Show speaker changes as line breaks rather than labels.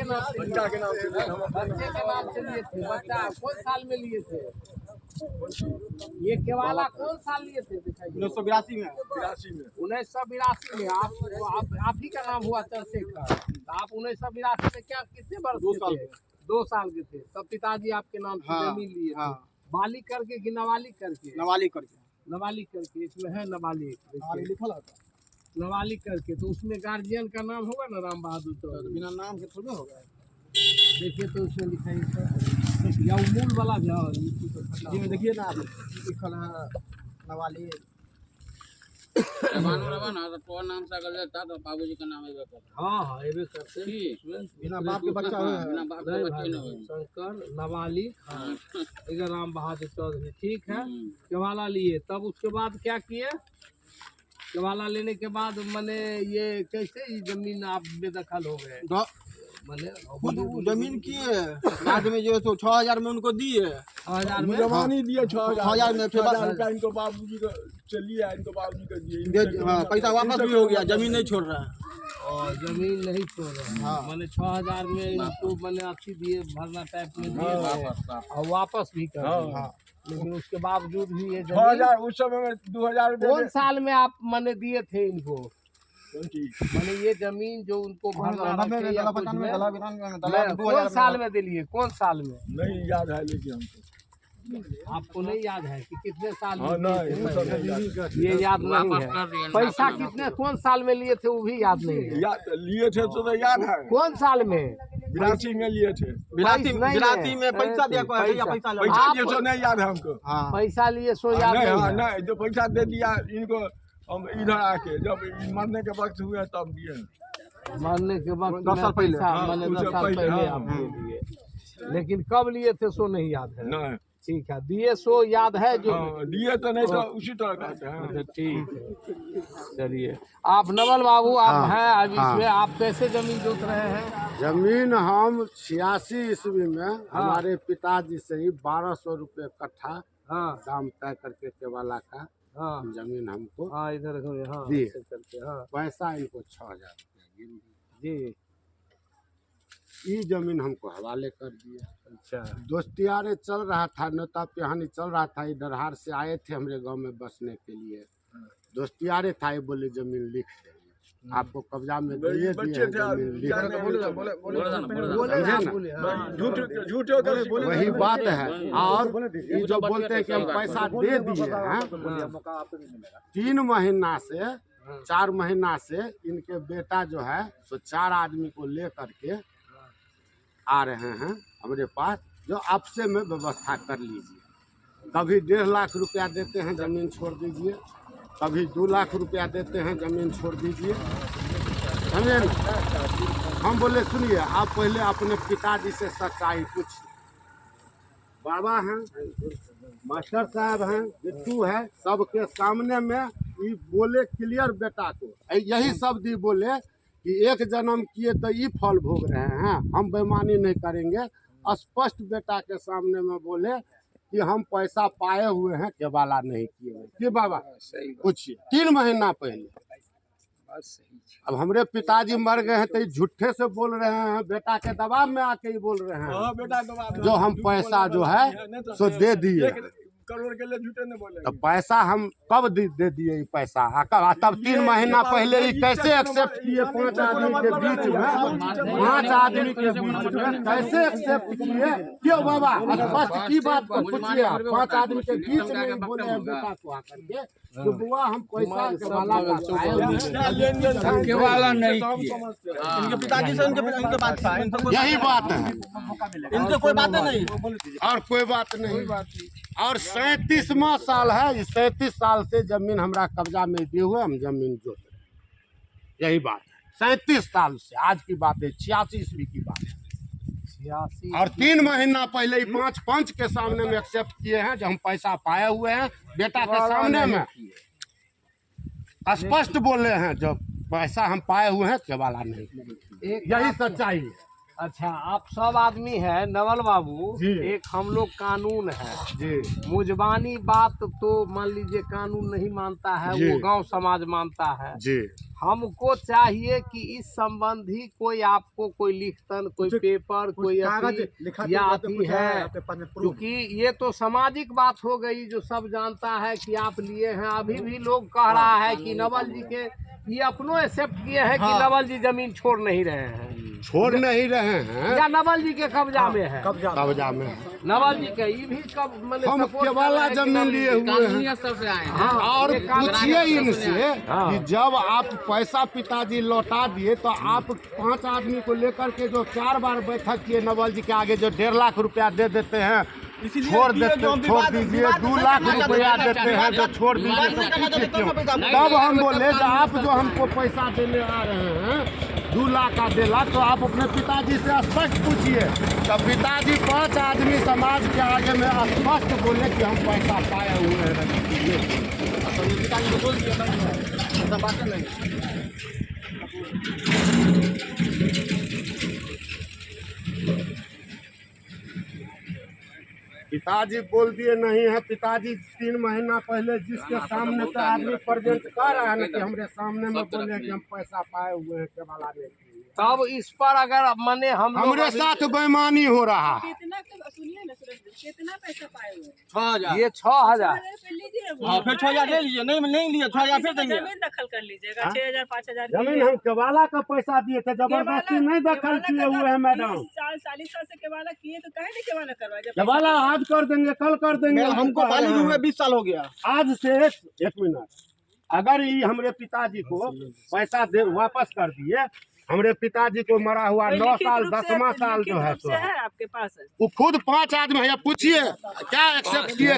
के नाम से?
बच्चा के नाम से।
बच्चे के नाम से लिए थे। बच्चा कौन साल में लिए थे? ये केवाला कौन साल लिए थे?
1982 में।
1982 में। आप ही का नाम हुआ चंद्रशेखर। तो आप 1982 में क्या कितने वर्ष के थे? 2 साल के थे। तब पिताजी आपके नाम से जमीन लिए थे। बालिग करके कि नाबालिग करके?
नाबालिग करके।
नाबालिग करके, इसमें है नाबालिग
लिखा था
नाबालिग करके। तो उसमें गार्जियन का नाम होगा ना राम बहादुर चौधरी?
बिना नाम के थोड़े होगा।
देखिए तो उसमें लिखा है या मूल वाला भी
जी में देखिए ना, लिखा है नाबालिग।
तो नाम से अगर लेता तो बाबूजी का नाम है।
हाँ हाँ ये भी करते
बिना बाप के बच्चा है।
बिना बाप के बच्चे न हो।
शंकर नाबालिग राम बहादुर चौधरी। ठीक है, केवाला लिए। तब उसके बाद क्या किए? केवाला लेने के बाद मैंने ये कैसे ये जमीन आप बेदखल हो गए? मैंने
खुद जमीन किए बाद में जो है तो 6000 में उनको दिए।
6000 में
जमानी दिए
6000 में फिर
6000 रुपया इनको बाबूजी को चलिए, इनको बाबूजी को दिए।
हाँ, पैसा वापस भी हो गया, जमीन नहीं छोड़ रहा है।
और जमीन नहीं छोड़ रहे हैं।
हाँ।
मैंने 6000 में इनको मैंने अच्छी दिए, भरना टाइप में दिए और वापस भी कर दिए।
हाँ।
लेकिन उसके बावजूद भी ये
6000 उस समय में 2000
कौन साल में आप मैंने दिए थे इनको?
रुपये।
मैंने ये जमीन जो उनको भरना रखे या कुछ में,
में
कौन साल में दिलिए? कौन साल में?
नहीं याद है लेकिन हमको।
आपको नहीं याद है कि कितने साल में
हाँ,
दिए
नहीं,
थे
वो सब नहीं
पहले?
याद
ये याद नहीं है। पैसा कितने कौन साल में लिए थे वो भी याद नहीं है।
याद लिए थे तो याद है।
कौन साल में?
82 में लिए थे।
बिराती में पैसा दिया को है या पैसा
पैसा
लगा?
दिए तो नहीं याद है हमको।
हाँ।
पैसा लिए सो याद
नहीं,
नहीं
हाँ,
है।
नहीं जो पैसा दे दिया इनको हम इधर आके, जब मरने के वक्त हुए तब दिए।
मरने के वक्त
10 साल पहले।
मैंने
हाँ,
10 साल
पहले,
पहले
हाँ,
आप दे दिए। लेकिन कब लिए थे सो नहीं याद है।
नहीं
ठीक है, दिए सो याद है जो।
हाँ, दिए तो नहीं तो उसी तरह कहते हैं।
अच्छा, ठीक है, चलिए। आप नवल बाबू आप हैं अब इसमें, आप कैसे जमीन जोत रहे हैं?
जमीन हम 86 ईस्वी में हमारे पिताजी से ही 1200 रुपये कट्ठा
हाँ
दाम तय करके केवाला का
हाँ
जमीन हमको
हाँ इधर हाँ
दिए।
ऐसे करके हाँ
पैसा इनको 6000 रुपये गिन दिए।
जी।
ये जमीन हमको हवाले कर दिए।
अच्छा,
दोस्तियारे चल रहा था, नेता पिहानी चल रहा था। इधर हार से आए थे हमारे गांव में बसने के लिए। दोस्तियारे था, ये बोले जमीन लिख देंगे आपको, कब्जा में दिए दिए
बच्चे
हैं,
थे,
जमीन लिख
बोले
देंगे।
बोले
समझे ना?
झूठे
वही बात है। और ये जो बोलते हैं कि हम पैसा दे दिए हैं, 3 महीना से 4 महीना से इनके बेटा जो है सो 4 आदमी को ले करके आ रहे हैं हमारे पास, जो आपसे में व्यवस्था कर लीजिए। कभी 1.5 लाख रुपया देते हैं जमीन छोड़ दीजिए, कभी 2 लाख रुपया देते हैं जमीन छोड़ दीजिए। समझे ना? हम बोले सुनिए, आप पहले अपने पिताजी से सच्चाई पूछिए। बाबा हैं, मास्टर साहब हैं, बिट्टू है, सबके सामने में ये बोले क्लियर बेटा को, यही शब्द ही बोले कि 1 जन्म किए तो ये फल भोग रहे हैं, हम बेईमानी नहीं करेंगे। स्पष्ट बेटा के सामने में बोले कि हम पैसा पाए हुए हैं, केवाला नहीं किए हुए। कि बाबा पूछिए, 3 महीना पहले। अब हमारे पिताजी मर गए हैं तो ये झूठे से बोल रहे हैं, बेटा के दबाव में आके ही बोल रहे हैं जो हम पैसा जो है सो दे दिए।
करोड़ के लिए झूठे नहीं बोले।
तो पैसा हम कब दे दिए ये पैसा? तब 3 महीना पहले ही कैसे एक्सेप्ट किए? 5 आदमी के बीच में, 5 आदमी के बीच में कैसे एक्सेप्ट किए? क्यों बाबा स्पष्ट की बात को पूछिए। 5 आदमी के बीच में बोले हैं बेटा को आकर के तो बुआ हम पैसा केवाला का पाए हुए हैं।
केवाला नहीं किए।
इनके पिताजी से इनके बात था,
यही बात है,
इनसे कोई बात नहीं
और कोई बात नहीं। और 37वां साल है, इस 37 साल से जमीन हमारा कब्जा में दिए हुए, हम जमीन जोत रहे। यही बात है, 37 साल से, आज की बात है, 86 ईस्वी की बात है।
86
और 3 महीना पहले ही 5 पंच के सामने में एक्सेप्ट किए हैं जो हम पैसा पाए हुए हैं, बेटा के सामने में स्पष्ट बोले हैं जो पैसा हम पाए हुए हैं, केवाला नहीं। यही सच्चाई है।
अच्छा, आप सब आदमी है नवल बाबू,
जी।
एक हम लोग कानून है
जी
मुजबानी बात तो मान लीजिए कानून नहीं मानता है,
जी।
वो गांव समाज मानता है।
जी
हमको चाहिए कि इस संबंधी कोई आपको कोई लिखतन, कोई पेपर, कोई
कागज
अथी
लिखा
या
तो
अथी
कुछ
है,
आपके पास में proof?
क्योंकि ये तो सामाजिक बात हो गई जो सब जानता है कि आप लिए हैं। अभी भी लोग कह रहा है कि नवल जी के ये अपनों एक्सेप्ट किए हैं कि नवल जी जमीन छोड़ नहीं रहे हैं,
छोड़ नहीं रहे हैं,
या नवल जी के कब्जा में है।
कब्जा में है।
नवल जी के ये भी कब मतलब
हम
support कर
केवला
रहे हैं कि
जमीन
नवल जी-
लिए हुए हैं।
कानूनी स्तर से आए हैं।
हाँ,
और
ये कानूनी
पूछिए
स्तर से
इनसे
हाँ।
कि जब आप पैसा पिताजी लौटा दिए तो आप 5 आदमी को लेकर के जो 4 बार बैठक किए नवल जी के आगे, जो 1.5 लाख रुपया दे देते हैं, छोड़ दीजिए 2 लाख रुपया देते हैं जो छोड़ दीजिए, तो पूछिए क्यों? तब हम बोले जो आप जो हमको पैसा देने आ रहे हैं 2 लाख का 1.5 लाख, तो आप अपने पिताजी से स्पष्ट पूछिए। तो पिताजी 5 आदमी समाज के आगे में स्पष्ट बोले कि हम पैसा पाए हुए हैं।
पिताजी को बोल दिया ऐसा बात नहीं।
पिताजी बोल दिए नहीं है। पिताजी 3 महीना पहले जिसके सामने तो आदमी प्रेजेंट कर रहा है ना कि हमरे सामने में बोले कि हम पैसा पाए हुए हैं केवाला ने।
तब इस पर अगर मने हम लोग
हमरे
अभी-
साथ बेईमानी हो रहा है।
कितना सुनिए ना सूरज जी, कितना पैसा पाए हुए?
6000।
ये 6000
पे लीजिए वो।
हाँ, फिर 6000 ले लीजिए, नहीं लिए 6000 फिर देंगे।
जमीन दखल कर लीजिएगा,
हाँ?
6000 5000
जमीन हम केवाला का पैसा दिए थे, जबरदस्ती नहीं दखल किए हुए हैं मैडम।
40 साल से केवाला किए तो काहे नहीं केवाला करवाए? जब
केवाला आज कर देंगे, कल कर देंगे।
हमको मालूम हुए 20 साल हो गया।
आज से 1 मिनट, अगर ये हमरे पिताजी को पैसा दे वापस कर दिए, हमरे पिताजी को मरा हुआ
कोई
9
लिखित
साल
रूप से-
10वां साल
लिखित
जो है
रूप
सो
से है आपके पास है।
वो खुद 5 आदमी है, पूछिए क्या एक्सेप्ट किए